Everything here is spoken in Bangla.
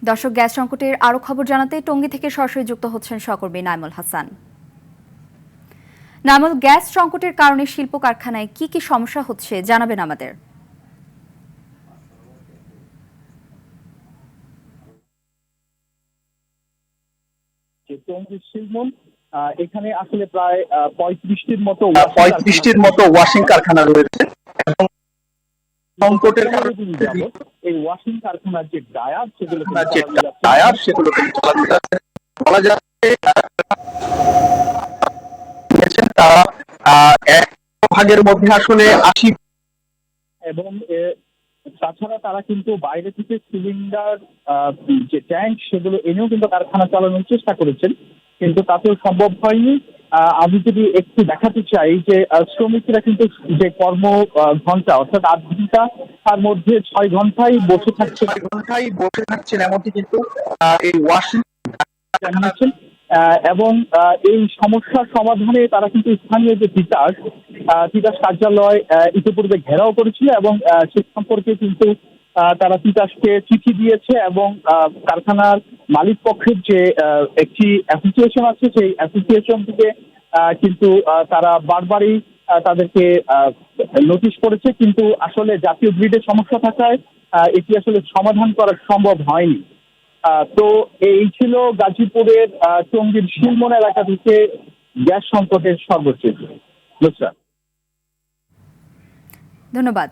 দর্শক, গ্যাস সংকটের আরো খবর জানাতে টঙ্গী থেকে সরাসরি যুক্ত হচ্ছেন সহকর্মী নাইমুল হাসান। নাইমুল, গ্যাস সংকটের কারণে শিল্প কারখানায় কি কি সমস্যা হচ্ছে জানাবেন আমাদের। এখানে আসলে প্রায় 35টির মতো ওয়াশিং কারখানা রয়েছে এবং সংকটের কারণে এই ওয়াশিং কারখানার যে ডায়ার সেগুলো বলা যাচ্ছে তারা এক ভাগের মধ্যে আসলে 80 এবং তাছাড়া তারা কিন্তু বাইরে থেকে সিলিন্ডার যে ট্যাঙ্ক সেগুলো এনেও কিন্তু কারখানা চালানোর চেষ্টা করেছেন, কিন্তু তাতেও সম্ভব হয়নি। আমি যদি একটু দেখাতে চাই যে শ্রমিকরা কিন্তু যে কর্ম ঘন্টা অর্থাৎ 8 ঘন্টা, তার মধ্যে 6 ঘন্টায় বসে থাকছেন এমনকি কিন্তু এই ওয়াশিং জানিয়েছেন। এবং এই সমস্যার সমাধানে তারা কিন্তু স্থানীয় যে তিতাস কার্যালয় ইতিপূর্বে ঘেরাও করেছিল এবং সে সম্পর্কে কিন্তু তারা তিতাসকে চিঠি দিয়েছে এবং কারখানার মালিক পক্ষের যে একটি অ্যাসোসিয়েশন আছে সেই অ্যাসোসিয়েশন থেকে কিন্তু তারা বারবারই তাদেরকে নোটিশ করেছে, কিন্তু আসলে জাতীয় গ্রিডের সমস্যা থাকায় এটি আসলে সমাধান করা সম্ভব হয়নি। তো এই ছিল গাজীপুরের টঙ্গীর শিলমন এলাকা থেকে গ্যাস সংকটের সর্বোচ্চ। ধন্যবাদ।